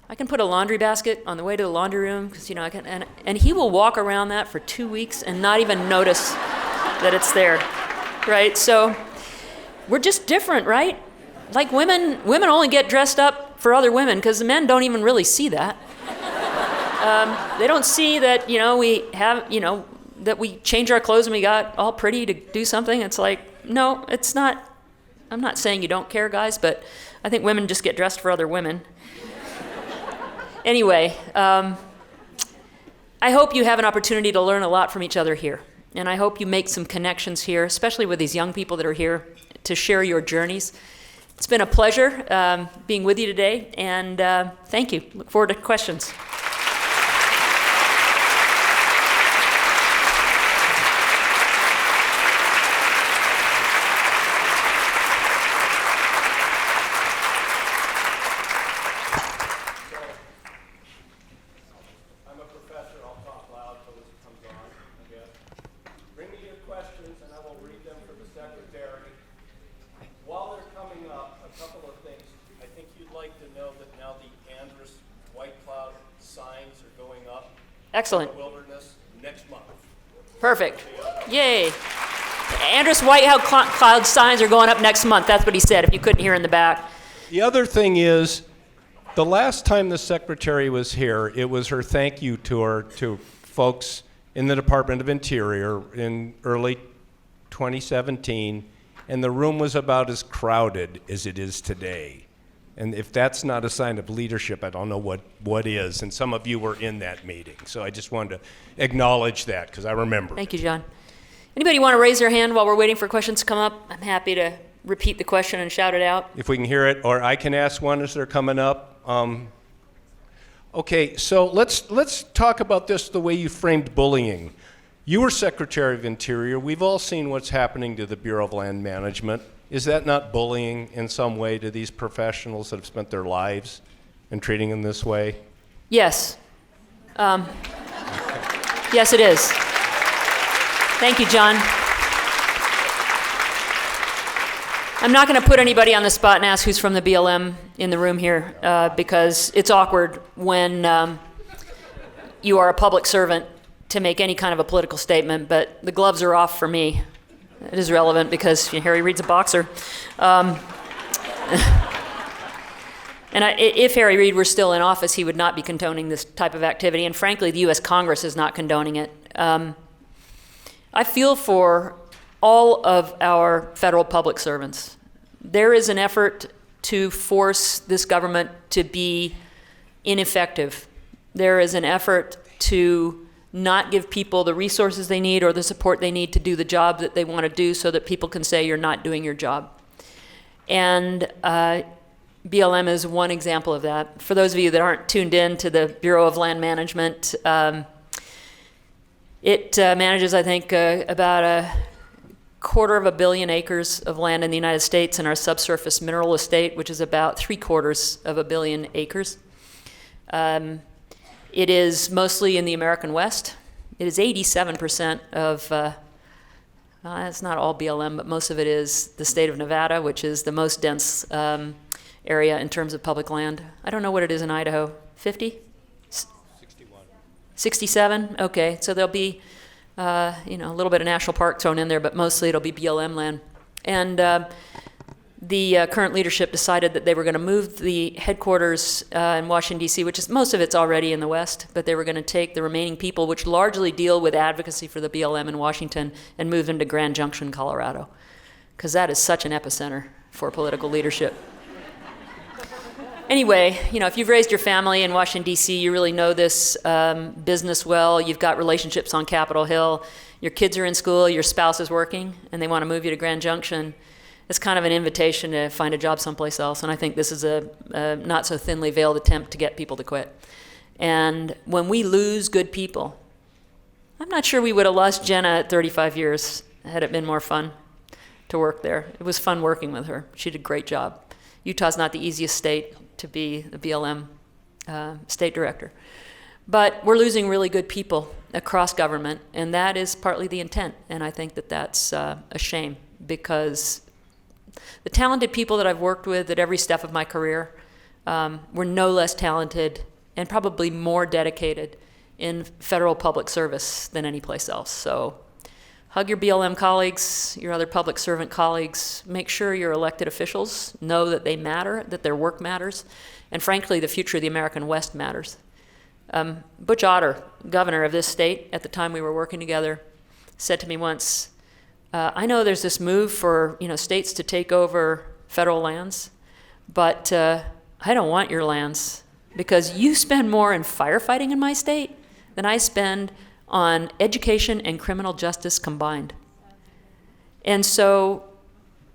I can put a laundry basket on the way to the laundry room, because I can, and he will walk around that for 2 weeks and not even notice that it's there, right? So we're just different, right? Like women only get dressed up for other women because the men don't even really see that. They don't see that, we have, that we change our clothes and we got all pretty to do something. It's like, no, it's not. I'm not saying you don't care, guys, but I think women just get dressed for other women. Anyway, I hope you have an opportunity to learn a lot from each other here. And I hope you make some connections here, especially with these young people that are here, to share your journeys. It's been a pleasure being with you today, and thank you. Look forward to questions. Excellent. Wilderness next month. Perfect. Yay. Andrus Whitehouse Cloud signs are going up next month. That's what he said, if you couldn't hear in the back. The other thing is, the last time the secretary was here, it was her thank you tour to folks in the Department of Interior in early 2017, and the room was about as crowded as it is today. And if that's not a sign of leadership, I don't know what is. And some of you were in that meeting. So I just wanted to acknowledge that, because I remember. Thank you, John. Anybody want to raise their hand while we're waiting for questions to come up? I'm happy to repeat the question and shout it out. If we can hear it, or I can ask one as they're coming up. Okay, so let's talk about this the way you framed bullying. You were Secretary of Interior. We've all seen what's happening to the Bureau of Land Management. Is that not bullying in some way to these professionals that have spent their lives and treating them this way? Yes. Yes, it is. Thank you, John. I'm not going to put anybody on the spot and ask who's from the BLM in the room here, because it's awkward when you are a public servant to make any kind of a political statement, but the gloves are off for me. It is relevant because Harry Reid's a boxer. And if Harry Reid were still in office, he would not be condoning this type of activity. And frankly, the U.S. Congress is not condoning it. I feel for all of our federal public servants. There is an effort to force this government to be ineffective. There is an effort to not give people the resources they need or the support they need to do the job that they want to do, so that people can say you're not doing your job. And BLM is one example of that. For those of you that aren't tuned in to the Bureau of Land Management, it manages, I think, about 250 million acres of land in the United States, and our subsurface mineral estate, which is about 750 million acres. It is mostly in the American West. It is 87% of, it's not all BLM, but most of it is the state of Nevada, which is the most dense area in terms of public land. I don't know what it is in Idaho. 50? 61. 67? Okay, so there'll be a little bit of national park thrown in there, but mostly it'll be BLM land. And the current leadership decided that they were going to move the headquarters in Washington, D.C., which is most of it's already in the West, but they were going to take the remaining people, which largely deal with advocacy for the BLM in Washington, and move them to Grand Junction, Colorado, because that is such an epicenter for political leadership. Anyway, if you've raised your family in Washington, D.C., you really know this business well. You've got relationships on Capitol Hill. Your kids are in school, your spouse is working, and they want to move you to Grand Junction. It's kind of an invitation to find a job someplace else, and I think this is a not so thinly veiled attempt to get people to quit. And when we lose good people, I'm not sure we would have lost Jenna at 35 years had it been more fun to work there. It was fun working with her. She did a great job. Utah's not the easiest state to be the BLM state director. But we're losing really good people across government, and that is partly the intent, and I think that that's a shame, because the talented people that I've worked with at every step of my career were no less talented and probably more dedicated in federal public service than any place else. So hug your BLM colleagues, your other public servant colleagues. Make sure your elected officials know that they matter, that their work matters, and frankly, the future of the American West matters. Butch Otter, governor of this state at the time we were working together, said to me once, I know there's this move for states to take over federal lands, but I don't want your lands, because you spend more in firefighting in my state than I spend on education and criminal justice combined. And so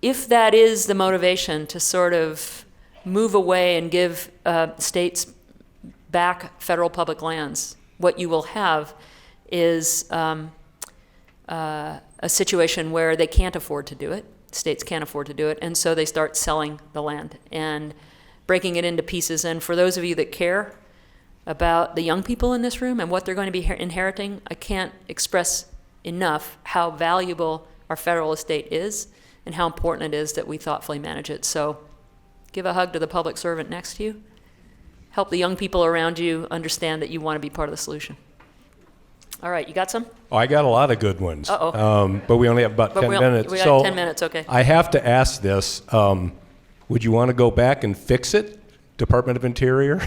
if that is the motivation to sort of move away and give states back federal public lands, what you will have is a situation where they can't afford to do it. States can't afford to do it, and so they start selling the land and breaking it into pieces. And for those of you that care about the young people in this room and what they're going to be inheriting, I can't express enough how valuable our federal estate is and how important it is that we thoughtfully manage it. So give a hug to the public servant next to you. Help the young people around you understand that you want to be part of the solution. All right, you got some? Oh, I got a lot of good ones. Uh-oh. But we only have about 10 minutes. We got 10 minutes, okay. I have to ask this. Would you want to go back and fix it, Department of Interior?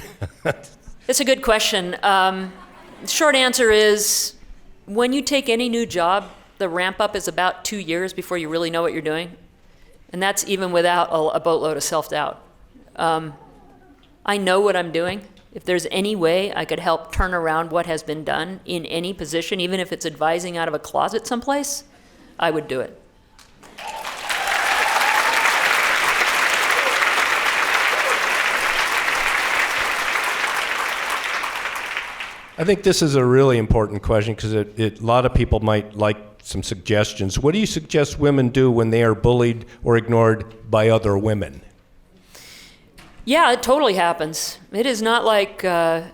It's a good question. Short answer is, when you take any new job, the ramp up is about 2 years before you really know what you're doing. And that's even without a boatload of self-doubt. I know what I'm doing. If there's any way I could help turn around what has been done in any position, even if it's advising out of a closet someplace, I would do it. I think this is a really important question, because a lot of people might like some suggestions. What do you suggest women do when they are bullied or ignored by other women? Yeah, it totally happens. It is not like, men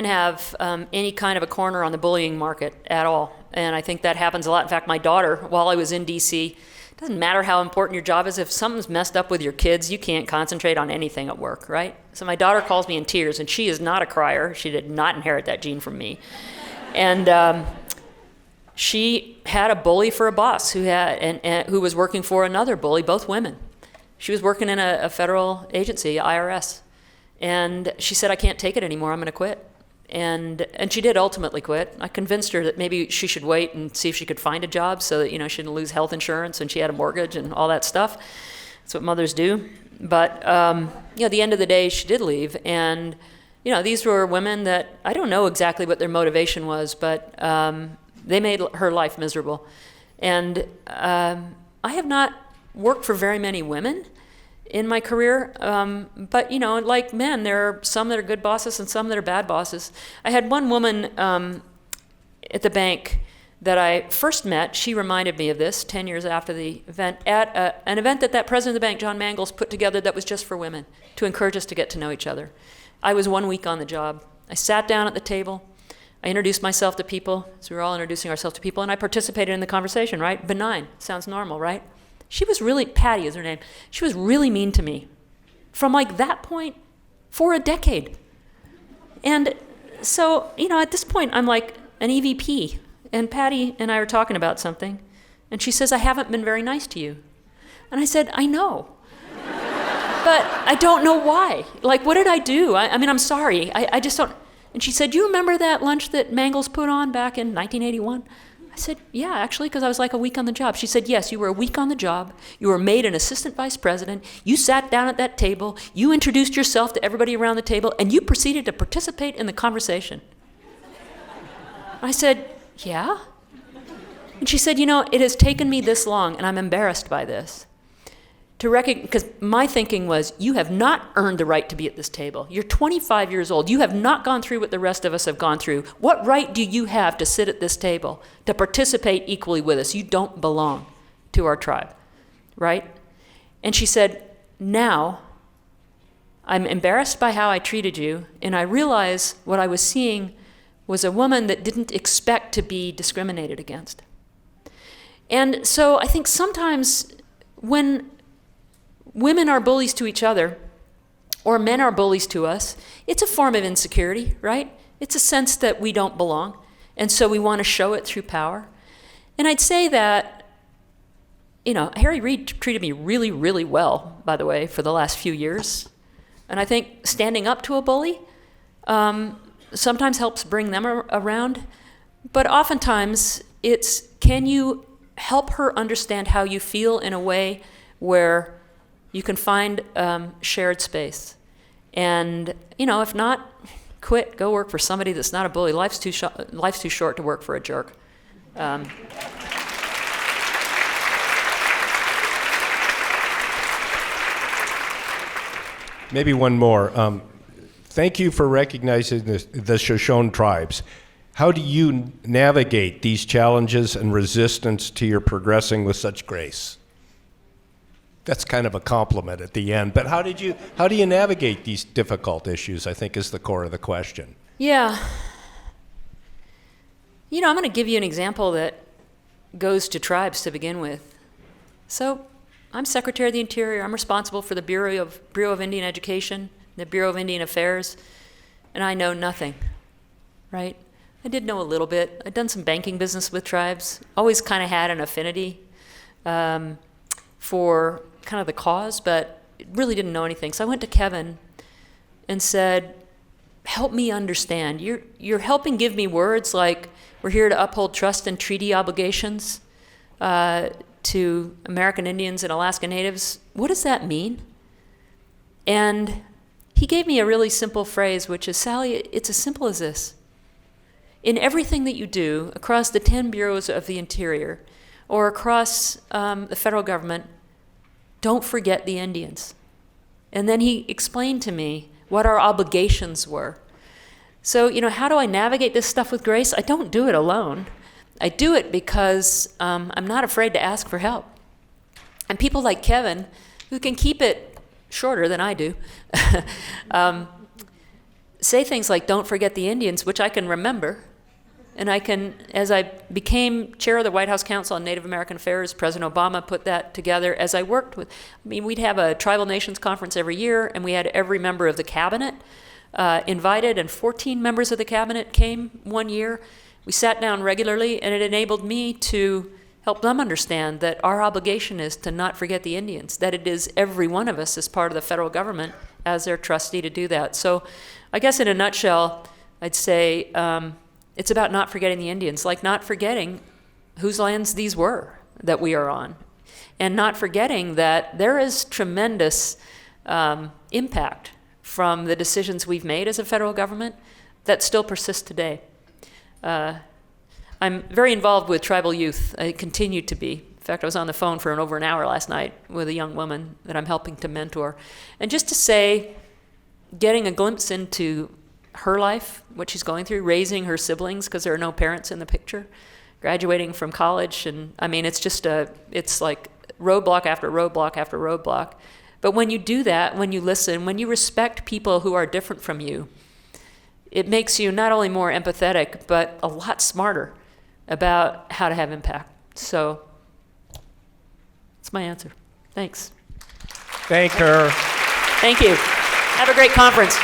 have any kind of a corner on the bullying market at all. And I think that happens a lot. In fact, my daughter, while I was in D.C., it doesn't matter how important your job is. If something's messed up with your kids, you can't concentrate on anything at work, right? So my daughter calls me in tears, and she is not a crier. She did not inherit that gene from me. And she had a bully for a boss who was working for another bully, both women. She was working in a federal agency, IRS. And she said, I can't take it anymore, I'm going to quit. And she did ultimately quit. I convinced her that maybe she should wait and see if she could find a job so that, she didn't lose health insurance and she had a mortgage and all that stuff. That's what mothers do. But, at the end of the day, she did leave. And, these were women that I don't know exactly what their motivation was, but they made her life miserable. And I have not worked for very many women in my career, but like men, there are some that are good bosses and some that are bad bosses. I had one woman at the bank that I first met. She reminded me of this 10 years after the event, at an event that president of the bank, John Mangles, put together that was just for women, to encourage us to get to know each other. I was 1 week on the job. I sat down at the table. I introduced myself to people, so we were all introducing ourselves to people, and I participated in the conversation, right? Benign, sounds normal, right? She was really, Patty is her name, she was really mean to me from like that point for a decade. And so, at this point, I'm like an EVP, and Patty and I were talking about something, and she says, I haven't been very nice to you. And I said, I know. But I don't know why. Like, what did I do? I mean, I'm sorry. I just don't. And she said, do you remember that lunch that Mangels put on back in 1981? I said, yeah, actually, because I was like a week on the job. She said, yes, you were a week on the job. You were made an assistant vice president. You sat down at that table. You introduced yourself to everybody around the table, and you proceeded to participate in the conversation. I said, yeah? And she said, it has taken me this long, and I'm embarrassed by this, to recognize, because my thinking was, you have not earned the right to be at this table. You're 25 years old. You have not gone through what the rest of us have gone through. What right do you have to sit at this table, to participate equally with us? You don't belong to our tribe, right? And she said, now I'm embarrassed by how I treated you, and I realize what I was seeing was a woman that didn't expect to be discriminated against. And so I think sometimes when women are bullies to each other, or men are bullies to us, it's a form of insecurity, right? It's a sense that we don't belong, and so we want to show it through power. And I'd say that, Harry Reid treated me really, really well, by the way, for the last few years. And I think standing up to a bully sometimes helps bring them around, but oftentimes it's, can you help her understand how you feel in a way where you can find shared space. And, if not, quit, go work for somebody that's not a bully. Life's too short to work for a jerk. Maybe one more. Thank you for recognizing the Shoshone tribes. How do you navigate these challenges and resistance to your progressing with such grace? That's kind of a compliment at the end, but how do you navigate these difficult issues, I think, is the core of the question. Yeah. I'm going to give you an example that goes to tribes to begin with. So I'm Secretary of the Interior. I'm responsible for the Bureau of Indian Education, the Bureau of Indian Affairs, and I know nothing, right? I did know a little bit. I'd done some banking business with tribes, always kind of had an affinity for kind of the cause, but really didn't know anything. So I went to Kevin and said, help me understand. You're helping give me words like, we're here to uphold trust and treaty obligations to American Indians and Alaska Natives. What does that mean? And he gave me a really simple phrase, which is, Sally, it's as simple as this. In everything that you do across the 10 bureaus of the Interior or across the federal government, don't forget the Indians. And then he explained to me what our obligations were. So, how do I navigate this stuff with grace? I don't do it alone. I do it because I'm not afraid to ask for help. And people like Kevin, who can keep it shorter than I do, say things like, don't forget the Indians, which I can remember. And I can, as I became chair of the White House Council on Native American Affairs, President Obama put that together as I worked with, we'd have a Tribal Nations Conference every year, and we had every member of the cabinet invited, and 14 members of the cabinet came one year. We sat down regularly, and it enabled me to help them understand that our obligation is to not forget the Indians, that it is every one of us as part of the federal government as their trustee to do that. So I guess in a nutshell, I'd say it's about not forgetting the Indians, like not forgetting whose lands these were that we are on, and not forgetting that there is tremendous impact from the decisions we've made as a federal government that still persist today. I'm very involved with tribal youth. I continue to be. In fact, I was on the phone for over an hour last night with a young woman that I'm helping to mentor. And just to say, getting a glimpse into her life, what she's going through, raising her siblings because there are no parents in the picture, graduating from college, and it's like roadblock after roadblock after roadblock. But when you do that, when you listen, when you respect people who are different from you, it makes you not only more empathetic, but a lot smarter about how to have impact. So that's my answer. Thanks. Thank her. Thank you. Have a great conference.